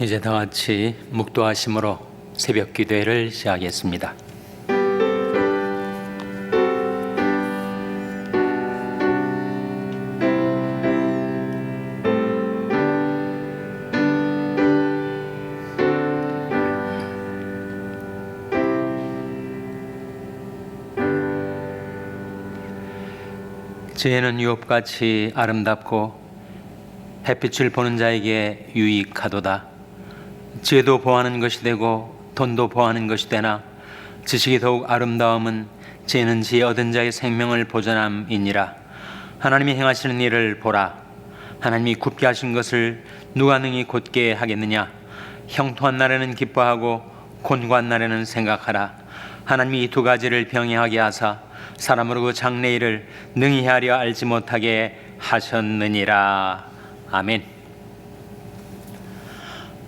이제 다 같이 묵도하심으로 새벽 기도회를 시작하겠습니다. 지혜는 유업같이 아름답고 햇빛을 보는 자에게 유익하도다. 지혜도 보하는 것이 되고 돈도 보하는 것이 되나 지식이 더욱 아름다움은 지혜는 지혜 얻은 자의 생명을 보전함이니라. 하나님이 행하시는 일을 보라. 하나님이 굽게 하신 것을 누가 능히 곧게 하겠느냐. 형통한 날에는 기뻐하고 곤고한 날에는 생각하라. 하나님이 이 두 가지를 병행하게 하사 사람으로 그 장래일을 능히 하려 알지 못하게 하셨느니라. 아멘.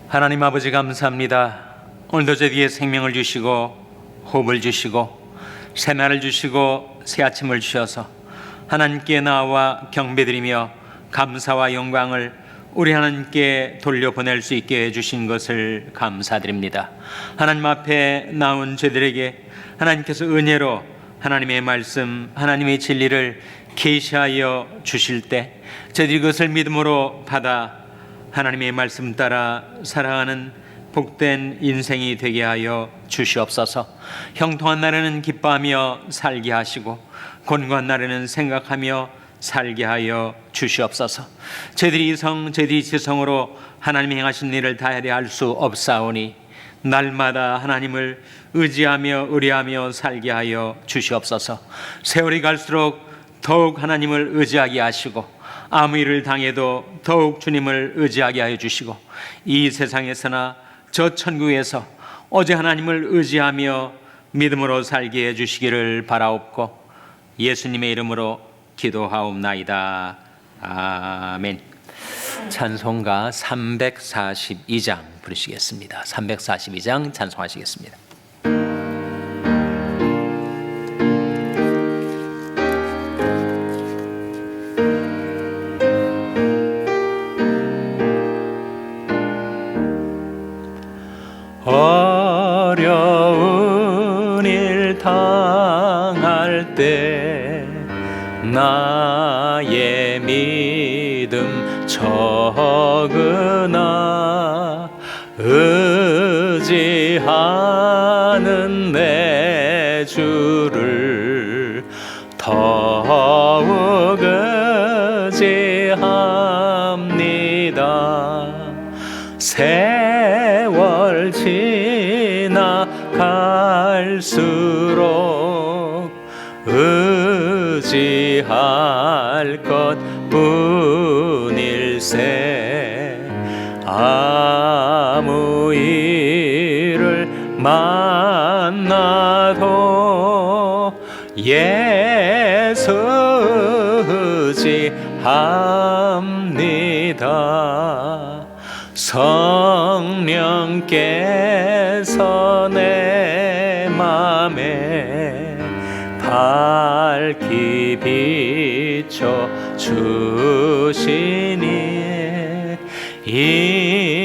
하나님 아버지 감사합니다. 오늘도 저희에게 생명을 주시고 호흡을 주시고 새날을 주시고 새 아침을 주셔서 하나님께 나와 경배드리며 감사와 영광을 우리 하나님께 돌려보낼 수 있게 해주신 것을 감사드립니다. 하나님 앞에 나온 저들에게 하나님께서 은혜로 하나님의 말씀, 하나님의 진리를 계시하여 주실 때 저들이 그것을 믿음으로 받아 하나님의 말씀 따라 살아가는 복된 인생이 되게 하여 주시옵소서. 형통한 날에는 기뻐하며 살게 하시고 곤고한 날에는 생각하며 살게 하여 주시옵소서. 저희들이 이성, 저희들이 지성으로 하나님이 행하신 일을 다하려 할 수 없사오니 날마다 하나님을 의지하며 의뢰하며 살게 하여 주시옵소서. 세월이 갈수록 더욱 하나님을 의지하게 하시고 아무 일을 당해도 더욱 주님을 의지하게 하여 주시고 이 세상에서나 저 천국에서 오직 하나님을 의지하며 믿음으로 살게 해 주시기를 바라옵고 예수님의 이름으로 기도하옵나이다. 아멘. 찬송가 342장 부르시겠습니다. 342장 찬송하시겠습니다. 어려운 일 당할 때 나의 믿음 적으나 의지하는 내 주를 더욱 의지합니다. 세월 지나갈수록 의지할 것뿐일세. 아무 일을 만나도 예수 의지합니다. 성령께서 내 맘에 밝히 비춰 주시니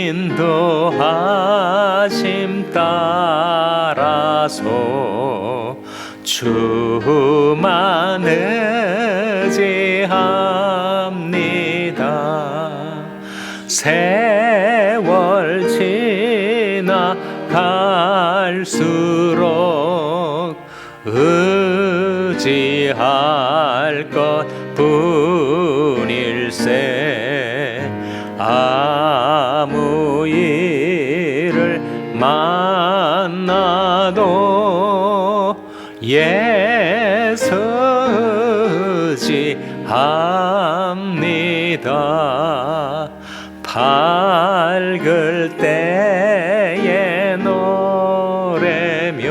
인도하심 따라서 주만 의지합니다. 세월 지나갈수록 의지할 것뿐일세. 아무 일을 만나도 예수 의지합니다. 밝을 때에 노래며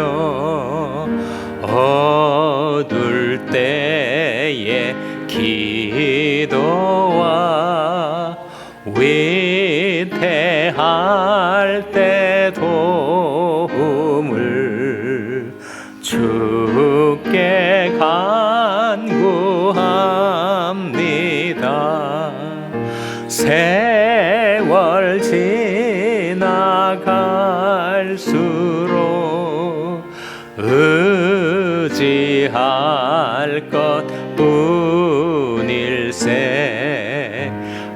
어둘 때에 기도와 위태할 때 도움을 주께 간구합니다. 세월 지나 의지할 것뿐일세.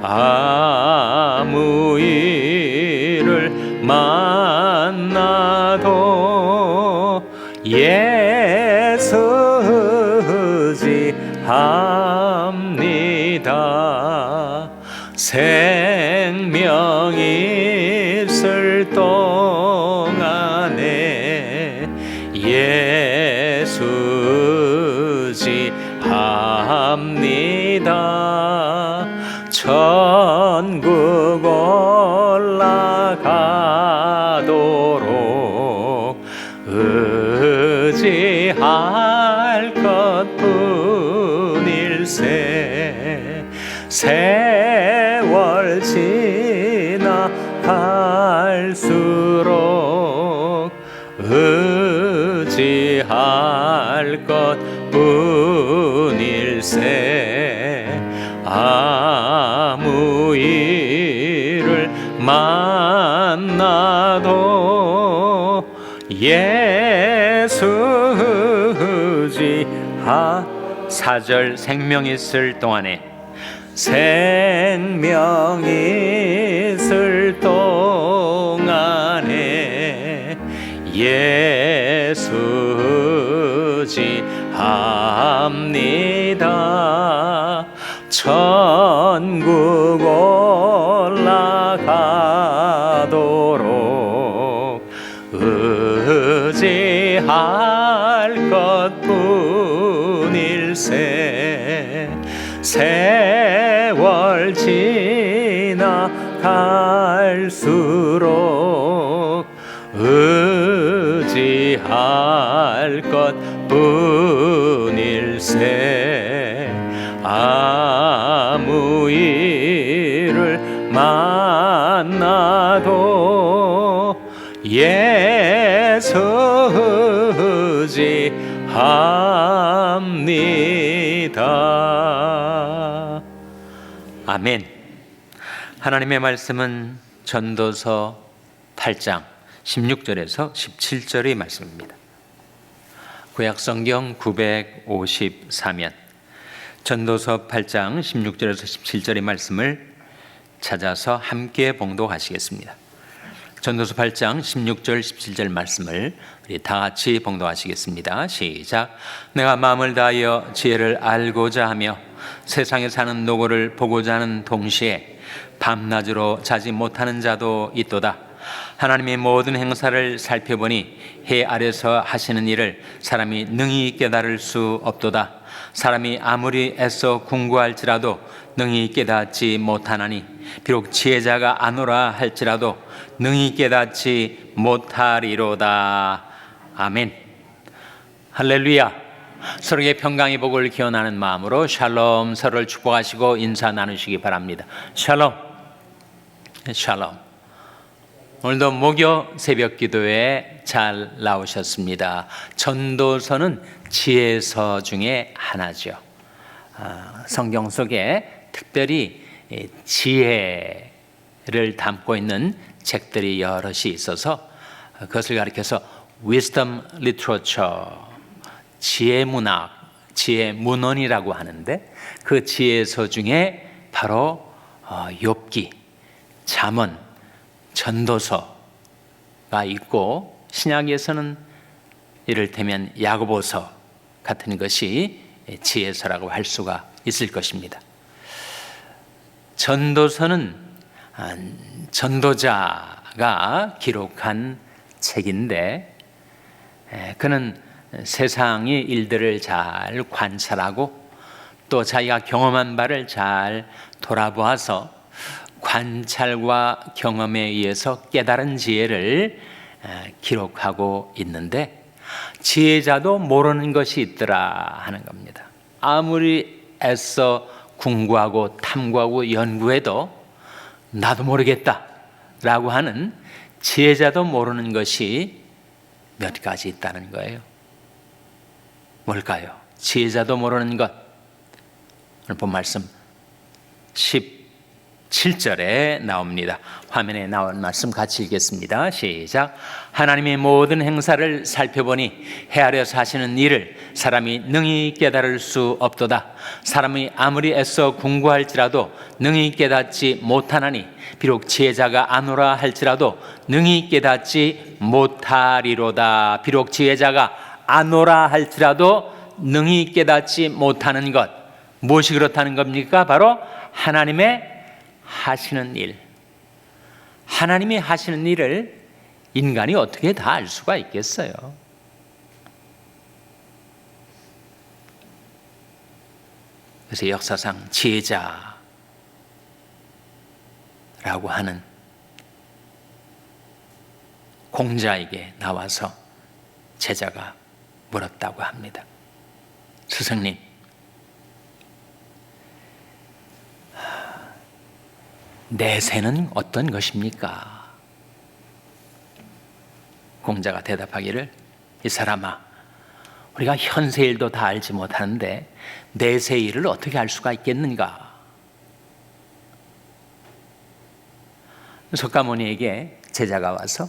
아무 일을 만나도 예수 의지합니다. 생명 있을 동안에 예수 의지합니다. 천국 올라가도록 의지할 것뿐일세. 세월 지나갈수록 의지할 것뿐일세. 아무 일을 만나도 예수 의지하. 4절 생명 있을 동안에 생명 있을 동안에 예수 의지합니다. 천국 올라가도록 의지할 것뿐일세. 세월 지나갈수록 의지할 것뿐일세. 아무 일을 만나도 예수 의지합니다. 아멘. 하나님의 말씀은 전도서 8장 16절에서 17절의 말씀입니다. 구약성경 954면 전도서 8장 16절에서 17절의 말씀을 찾아서 함께 봉독하시겠습니다. 전도서 8장 16절 17절 말씀을 우리 다 같이 봉독하시겠습니다. 시작. 내가 마음을 다하여 지혜를 알고자 하며 세상에 사는 노고를 보고자 하는 동시에 밤낮으로 자지 못하는 자도 있도다. 하나님의 모든 행사를 살펴보니 해 아래서 하시는 일을 사람이 능히 깨달을 수 없도다. 사람이 아무리 애써 궁구할지라도 능히 깨닫지 못하나니 비록 지혜자가 아노라 할지라도 능히 깨닫지 못하리로다. 아멘. 할렐루야. 서로의 평강의 복을 기원하는 마음으로 샬롬, 서로를 축복하시고 인사 나누시기 바랍니다. 샬롬. 샬롬. 오늘도 목요 새벽 기도에 잘 나오셨습니다. 전도서는 지혜서 중에 하나죠. 성경 속에 특별히 지혜를 담고 있는 책들이 여럿이 있어서 그것을 가리켜서 wisdom literature, 지혜 문학, 지혜 문헌이라고 하는데 그 지혜서 중에 바로 욥기, 잠언, 전도서가 있고 신약에서는 이를테면 야고보서 같은 것이 지혜서라고 할 수가 있을 것입니다. 전도서는 전도자가 기록한 책인데 그는 세상의 일들을 잘 관찰하고 또 자기가 경험한 바를 잘 돌아보아서 관찰과 경험에 의해서 깨달은 지혜를 기록하고 있는데 지혜자도 모르는 것이 있더라 하는 겁니다. 아무리 애써 궁구하고 탐구하고 연구해도 나도 모르겠다라고 하는 지혜자도 모르는 것이 몇 가지 있다는 거예요. 뭘까요? 지혜자도 모르는 것. 오늘 본 말씀 7절에 나옵니다. 화면에 나온 말씀 같이 읽겠습니다. 시작. 하나님의 모든 행사를 살펴보니 헤아려서 하시는 일을 사람이 능히 깨달을 수 없도다. 사람이 아무리 애써 궁구할지라도 능히 깨닫지 못하나니 비록 지혜자가 아노라 할지라도 능히 깨닫지 못하리로다. 비록 지혜자가 아노라 할지라도 능히 깨닫지 못하는 것, 무엇이 그렇다는 겁니까? 바로 하나님의 하시는 일. 하나님이 하시는 일을 인간이 어떻게 다 알 수가 있겠어요? 그래서 역사상 지혜자라고 하는 공자에게 나와서 제자가 물었다고 합니다. 스승님, 내세는 어떤 것입니까? 공자가 대답하기를, 이 사람아, 우리가 현세 일도 다 알지 못하는데 내세 일을 어떻게 알 수가 있겠는가? 석가모니에게 제자가 와서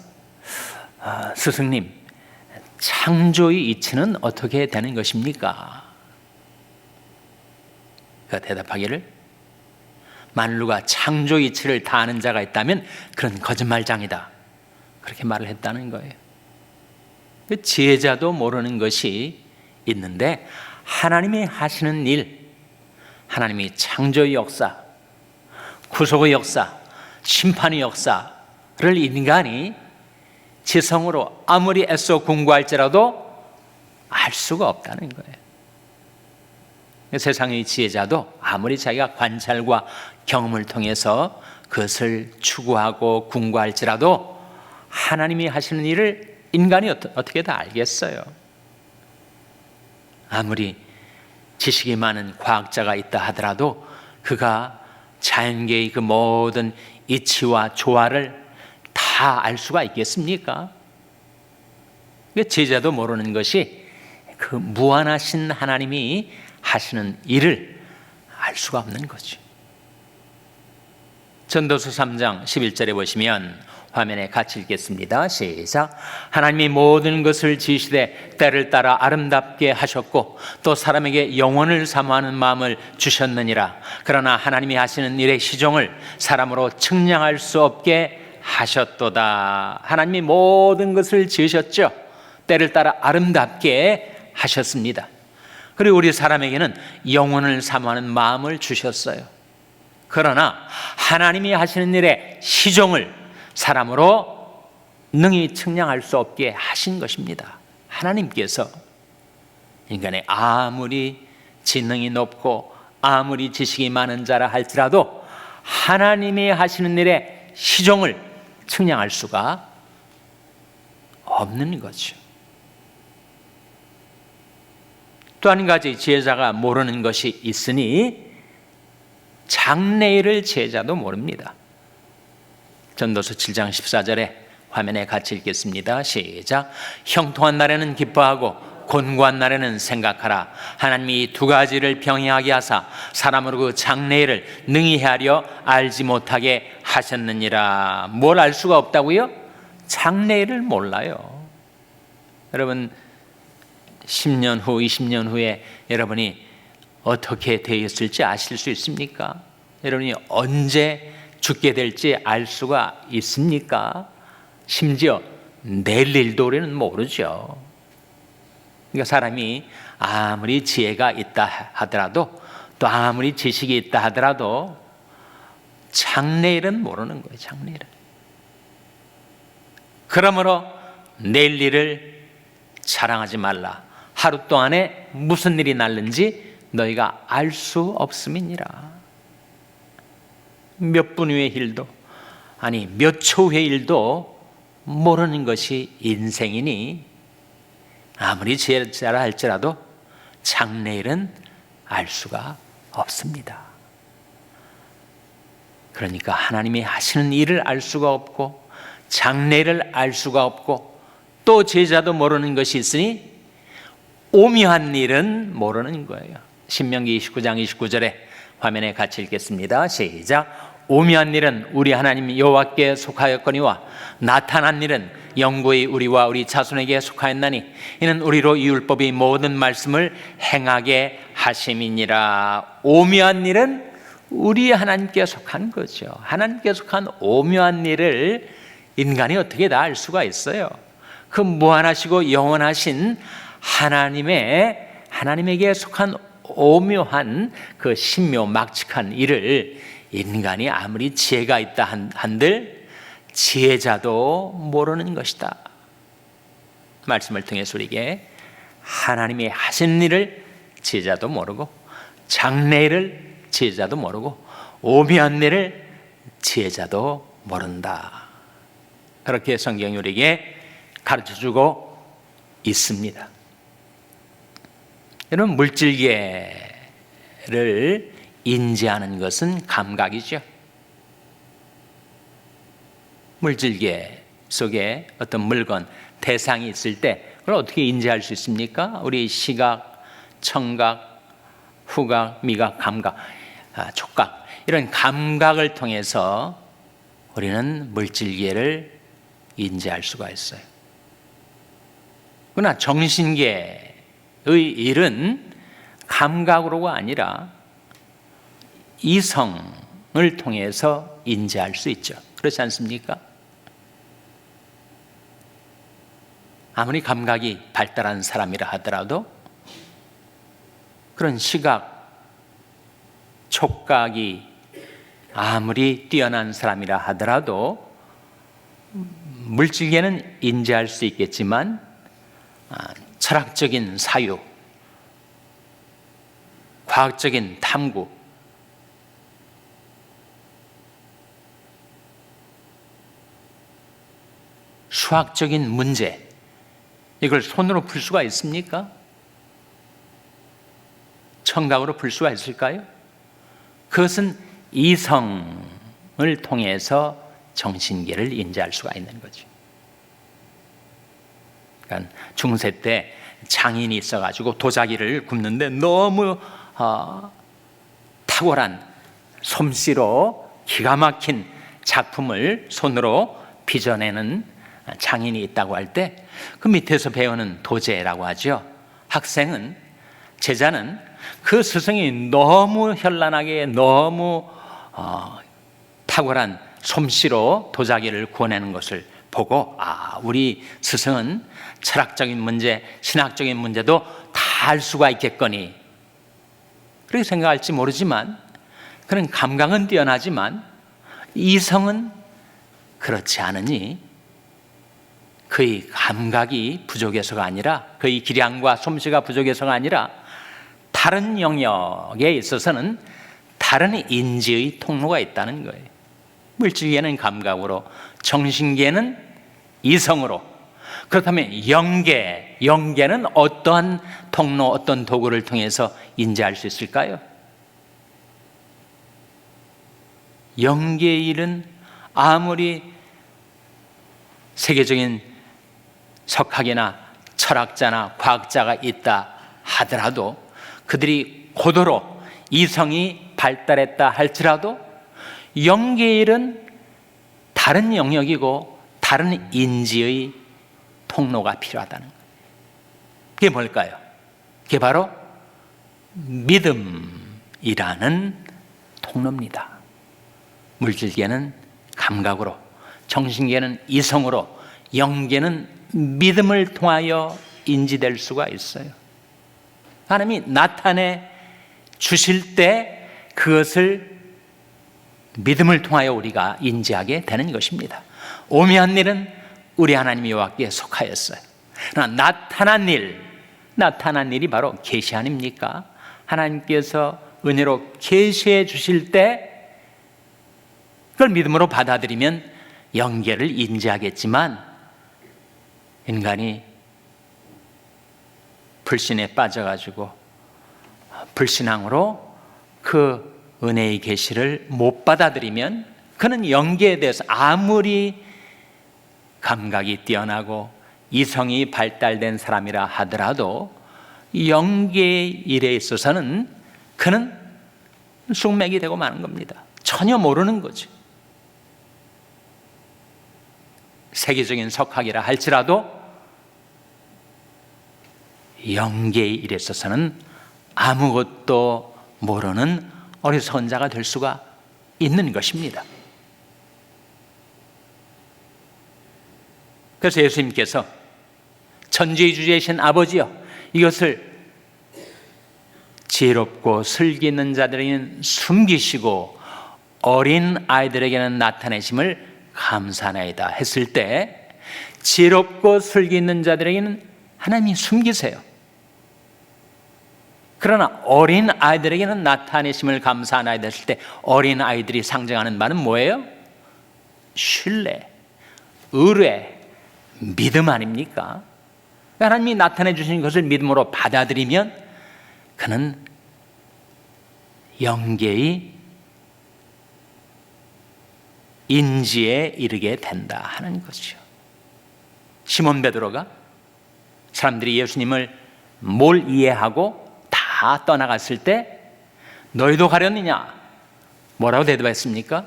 스승님, 창조의 이치는 어떻게 되는 것입니까? 그가 대답하기를, 만루가 창조 이치를 다 아는 자가 있다면 그런 거짓말장이다. 그렇게 말을 했다는 거예요. 지혜자도 모르는 것이 있는데 하나님이 하시는 일, 하나님이 창조의 역사, 구속의 역사, 심판의 역사를 인간이 지성으로 아무리 애써 공부할지라도 알 수가 없다는 거예요. 세상의 지혜자도 아무리 자기가 관찰과 경험을 통해서 그것을 추구하고 궁구할지라도 하나님이 하시는 일을 인간이 어떻게 다 알겠어요? 아무리 지식이 많은 과학자가 있다 하더라도 그가 자연계의 그 모든 이치와 조화를 다 알 수가 있겠습니까? 제자도 모르는 것이 그 무한하신 하나님이 하시는 일을 알 수가 없는 거죠. 전도서 3장 11절에 보시면 화면에 같이 읽겠습니다. 시작. 하나님이 모든 것을 지으시되 때를 따라 아름답게 하셨고 또 사람에게 영원을 사모하는 마음을 주셨느니라. 그러나 하나님이 하시는 일의 시종을 사람으로 측량할 수 없게 하셨도다. 하나님이 모든 것을 지으셨죠. 때를 따라 아름답게 하셨습니다. 그리고 우리 사람에게는 영원을 사모하는 마음을 주셨어요. 그러나 하나님이 하시는 일의 시종을 사람으로 능히 측량할 수 없게 하신 것입니다. 하나님께서 인간의 아무리 지능이 높고 아무리 지식이 많은 자라 할지라도 하나님이 하시는 일의 시종을 측량할 수가 없는 거죠. 또 한 가지 지혜자가 모르는 것이 있으니 장래일을 지혜자도 모릅니다. 전도서 7장 14절에 화면에 같이 읽겠습니다. 시작. 형통한 날에는 기뻐하고 곤고한 날에는 생각하라. 하나님이 이 두 가지를 병행하게 하사 사람으로 그 장래일을 능히 헤아려 알지 못하게 하셨느니라. 뭘 알 수가 없다고요? 장래일을 몰라요. 여러분 10년 후, 20년 후에 여러분이 어떻게 되었을지 아실 수 있습니까? 여러분이 언제 죽게 될지 알 수가 있습니까? 심지어 내일 일도 우리는 모르죠. 그러니까 사람이 아무리 지혜가 있다 하더라도 또 아무리 지식이 있다 하더라도 장래일은 모르는 거예요. 장래일은. 그러므로 내일 일을 자랑하지 말라. 하루 동안에 무슨 일이 날는지 너희가 알 수 없음이니라. 몇 분 후의 일도 아니 몇 초 후의 일도 모르는 것이 인생이니 아무리 지혜자라 할지라도 장래일은 알 수가 없습니다. 그러니까 하나님이 하시는 일을 알 수가 없고 장래일을 알 수가 없고 또 제자도 모르는 것이 있으니 오묘한 일은 모르는 거예요. 신명기 29장 29절에 화면에 같이 읽겠습니다. 시작. 오묘한 일은 우리 하나님 여호와께 속하였거니와 나타난 일은 영구히 우리와 우리 자손에게 속하였나니 이는 우리로 이 율법이 모든 말씀을 행하게 하심이니라. 오묘한 일은 우리 하나님께 속한 거죠. 하나님께 속한 오묘한 일을 인간이 어떻게 다 알 수가 있어요? 그 무한하시고 영원하신 하나님에게 속한 오묘한 그 신묘 막측한 일을 인간이 아무리 지혜가 있다 한들 지혜자도 모르는 것이다. 말씀을 통해서 우리에게 하나님이 하신 일을 지혜자도 모르고 장래일을 지혜자도 모르고 오묘한 일을 지혜자도 모른다. 그렇게 성경이 우리에게 가르쳐주고 있습니다. 여러분, 물질계를 인지하는 것은 감각이죠. 물질계 속에 어떤 물건, 대상이 있을 때 그걸 어떻게 인지할 수 있습니까? 우리 시각, 청각, 후각, 미각, 감각, 촉각, 이런 감각을 통해서 우리는 물질계를 인지할 수가 있어요. 그러나 정신계의 일은 감각으로가 아니라 이성을 통해서 인지할 수 있죠. 그렇지 않습니까? 아무리 감각이 발달한 사람이라 하더라도 그런 시각, 촉각이 아무리 뛰어난 사람이라 하더라도 물질계는 인지할 수 있겠지만 철학적인 사유, 과학적인 탐구, 수학적인 문제, 이걸 손으로 풀 수가 있습니까? 청각으로 풀 수가 있을까요? 그것은 이성을 통해서 정신계를 인지할 수가 있는 거죠. 그러니까 중세 때 장인이 있어가지고 도자기를 굽는데 너무 탁월한 솜씨로 기가 막힌 작품을 손으로 빚어내는 장인이 있다고 할 때 그 밑에서 배우는 도제라고 하죠. 학생은, 제자는 그 스승이 너무 현란하게 너무 탁월한 솜씨로 도자기를 구워내는 것을 보고 우리 스승은 철학적인 문제, 신학적인 문제도 다 알 수가 있겠거니 그렇게 생각할지 모르지만 그런 감각은 뛰어나지만 이성은 그렇지 않으니 그의 감각이 부족해서가 아니라 그의 기량과 솜씨가 부족해서가 아니라 다른 영역에 있어서는 다른 인지의 통로가 있다는 거예요. 물질계는 감각으로, 정신계는 이성으로. 그렇다면 영계는 어떠한 통로, 어떤 도구를 통해서 인지할 수 있을까요? 영계의 일은 아무리 세계적인 석학이나 철학자나 과학자가 있다 하더라도 그들이 고도로 이성이 발달했다 할지라도 영계의 일은 다른 영역이고 다른 인지의 통로가 필요하다는 거예요. 그게 뭘까요? 그게 바로 믿음이라는 통로입니다. 물질계는 감각으로, 정신계는 이성으로, 영계는 믿음을 통하여 인지될 수가 있어요. 하나님이 나타내 주실 때 그것을 믿음을 통하여 우리가 인지하게 되는 것입니다. 오묘한 일은 우리 하나님 여호와께 속하였어요. 그러나 나타난 일이 바로 계시 아닙니까? 하나님께서 은혜로 계시해 주실 때 그걸 믿음으로 받아들이면 영계를 인지하겠지만 인간이 불신에 빠져가지고 불신앙으로 그 은혜의 계시를 못 받아들이면 그는 영계에 대해서 아무리 감각이 뛰어나고 이성이 발달된 사람이라 하더라도 영계의 일에 있어서는 그는 숙맥이 되고 마는 겁니다. 전혀 모르는 거죠. 세계적인 석학이라 할지라도 영계의 일에 있어서는 아무것도 모르는 어리석은 자가 될 수가 있는 것입니다. 그래서 예수님께서 천지의 주제이신 아버지여, 이것을 지혜롭고 슬기 있는 자들에게는 숨기시고 어린 아이들에게는 나타내심을 감사하나이다 했을 때, 지혜롭고 슬기 있는 자들에게는 하나님이 숨기세요. 그러나 어린 아이들에게는 나타내심을 감사하나이다 했을 때, 어린 아이들이 상징하는 바는 뭐예요? 신뢰, 의뢰, 믿음 아닙니까? 하나님이 나타내 주신 것을 믿음으로 받아들이면 그는 영계의 인지에 이르게 된다 하는 거죠. 시몬 베드로가 사람들이 예수님을 뭘 이해하고 다 떠나갔을 때 너희도 가렸느냐? 뭐라고 대답했습니까?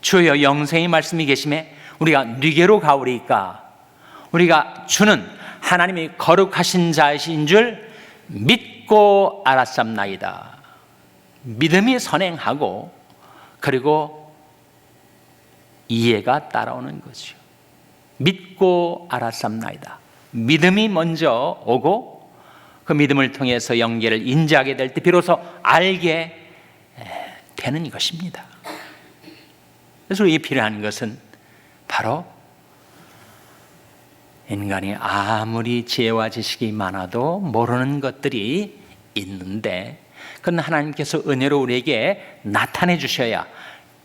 주여, 영생의 말씀이 계심에 우리가 네게로 가오리이까? 우리가 주는 하나님이 거룩하신 자이신 줄 믿고 알았삼나이다. 믿음이 선행하고 그리고 이해가 따라오는 거죠. 믿고 알았삼나이다. 믿음이 먼저 오고 그 믿음을 통해서 영계를 인지하게 될 때 비로소 알게 되는 것입니다. 그래서 우리에게 필요한 것은 바로 인간이 아무리 지혜와 지식이 많아도 모르는 것들이 있는데, 그건 하나님께서 은혜로 우리에게 나타내 주셔야,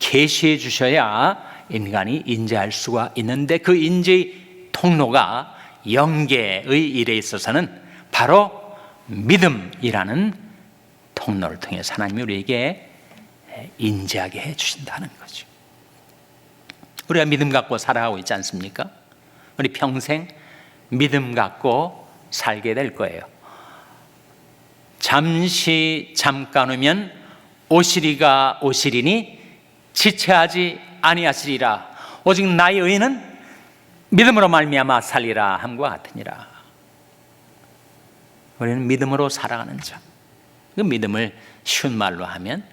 계시해 주셔야 인간이 인지할 수가 있는데, 그 인지 통로가 영계의 일에 있어서는 바로 믿음이라는 통로를 통해서 하나님이 우리에게 인지하게 해 주신다는 거죠. 우리가 믿음 갖고 살아가고 있지 않습니까? 우리 평생 믿음 갖고 살게 될 거예요. 잠깐 후면 오시리가 오시리니 지체하지 아니하시리라. 오직 나의 의는 믿음으로 말미암아 살리라 함과 같으니라. 우리는 믿음으로 살아가는 자. 그 믿음을 쉬운 말로 하면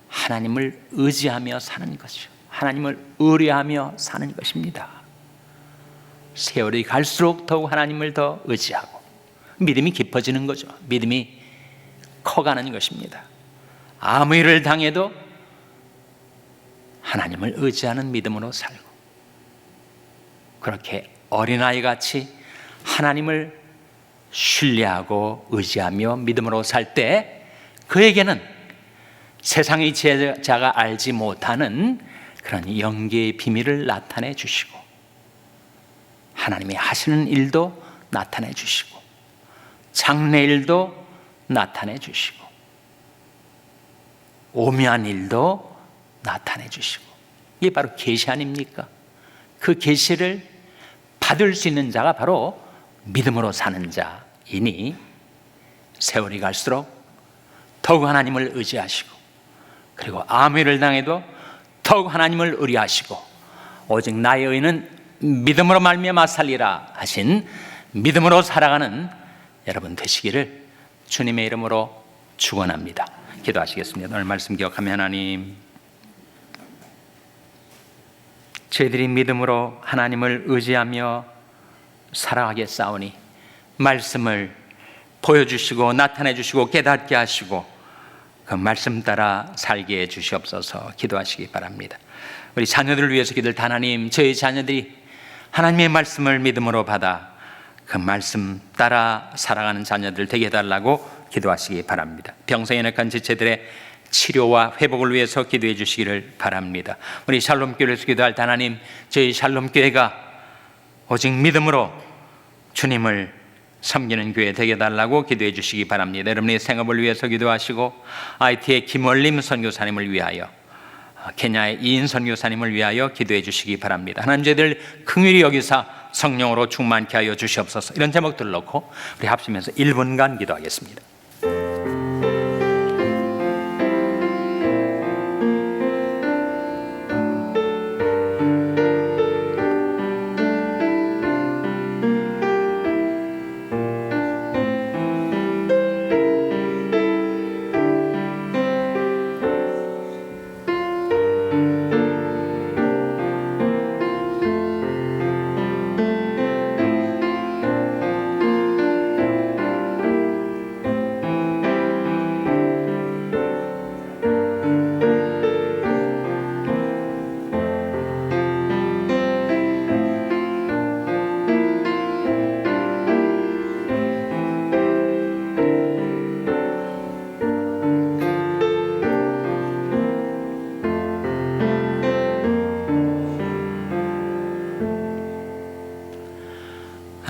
하나님을 의지하며 사는 거죠. 하나님을 의뢰하며 사는 것입니다. 세월이 갈수록 더욱 하나님을 더 의지하고 믿음이 깊어지는 거죠. 믿음이 커가는 것입니다. 아무 일을 당해도 하나님을 의지하는 믿음으로 살고, 그렇게 어린아이같이 하나님을 신뢰하고 의지하며 믿음으로 살 때 그에게는 세상의 지혜자가 알지 못하는 그런 영계의 비밀을 나타내 주시고, 하나님이 하시는 일도 나타내 주시고, 장래일도 나타내 주시고, 오묘한 일도 나타내 주시고, 이게 바로 계시 아닙니까? 그 계시를 받을 수 있는 자가 바로 믿음으로 사는 자이니, 세월이 갈수록 더욱 하나님을 의지하시고, 그리고 아무 일을 당해도 더욱 하나님을 의뢰하시고, 오직 나의 의는 믿음으로 말미암아 살리라 하신 믿음으로 살아가는 여러분 되시기를 주님의 이름으로 축원합니다. 기도하시겠습니다. 오늘 말씀 기억하며 하나님, 저희들이 믿음으로 하나님을 의지하며 살아가겠사오니 말씀을 보여주시고 나타내 주시고 깨닫게 하시고 그 말씀 따라 살게 해 주시옵소서. 기도하시기 바랍니다. 우리 자녀들을 위해서 기도할 하나님, 저희 자녀들이 하나님의 말씀을 믿음으로 받아 그 말씀 따라 살아가는 자녀들 되게 해달라고 기도하시기 바랍니다. 병성에 연약한 지체들의 치료와 회복을 위해서 기도해 주시기를 바랍니다. 우리 샬롬교회를 위해서 기도할 하나님, 저희 샬롬교회가 오직 믿음으로 주님을 섬기는 교회 되게 해달라고 기도해 주시기 바랍니다. 여러분의 생업을 위해서 기도하시고, IT의 김원림 선교사님을 위하여, 케냐의 이인 선교사님을 위하여 기도해 주시기 바랍니다. 하나님, 저희들 긍휼히 여기사 성령으로 충만케 하여 주시옵소서. 이런 제목들을 놓고 우리 합심해서 1분간 기도하겠습니다.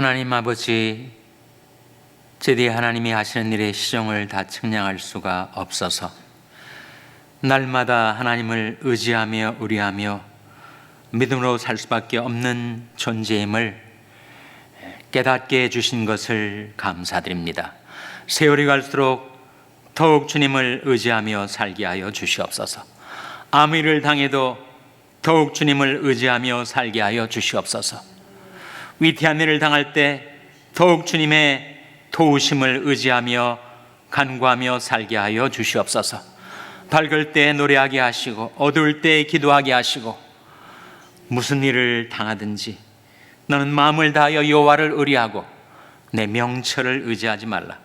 하나님 아버지, 제디 하나님이 하시는 일의 시종을 다 측량할 수가 없어서 날마다 하나님을 의지하며 의뢰하며 믿음으로 살 수밖에 없는 존재임을 깨닫게 해주신 것을 감사드립니다. 세월이 갈수록 더욱 주님을 의지하며 살게 하여 주시옵소서. 아무 일을 당해도 더욱 주님을 의지하며 살게 하여 주시옵소서. 위태한 일을 당할 때 더욱 주님의 도우심을 의지하며 간구하며 살게 하여 주시옵소서. 밝을 때 노래하게 하시고 어두울 때 기도하게 하시고 무슨 일을 당하든지 너는 마음을 다하여 여호와를 의뢰하고 내 명철을 의지하지 말라.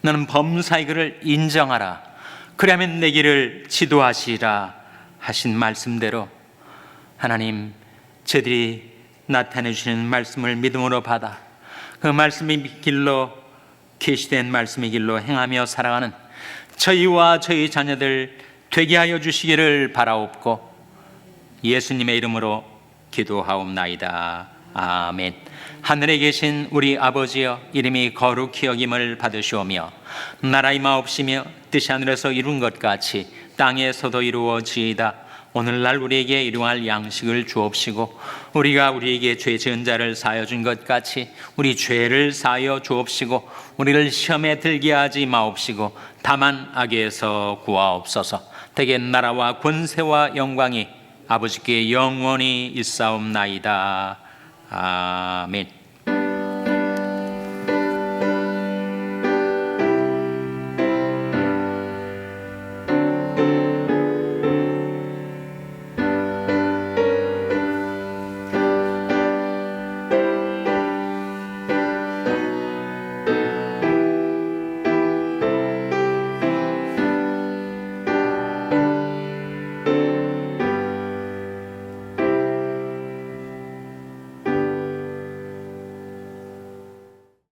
너는 범사의 그를 인정하라. 그러면 내 길을 지도하시리라 하신 말씀대로 하나님, 저들이 나타내 주시는 말씀을 믿음으로 받아 그 말씀의 길로, 계시된 말씀의 길로 행하며 살아가는 저희와 저희 자녀들 되게 하여 주시기를 바라옵고 예수님의 이름으로 기도하옵나이다. 아멘. 하늘에 계신 우리 아버지여, 이름이 거룩히 여김을 받으시오며 나라의 마옵시며 뜻이 하늘에서 이룬 것 같이 땅에서도 이루어지이다. 오늘날 우리에게 일용할 양식을 주옵시고 우리가 우리에게 죄 지은 자를 사하여 준 것 같이 우리 죄를 사하여 주옵시고 우리를 시험에 들게 하지 마옵시고 다만 악에서 구하옵소서. 대개 나라와 권세와 영광이 아버지께 영원히 있사옵나이다. 아멘.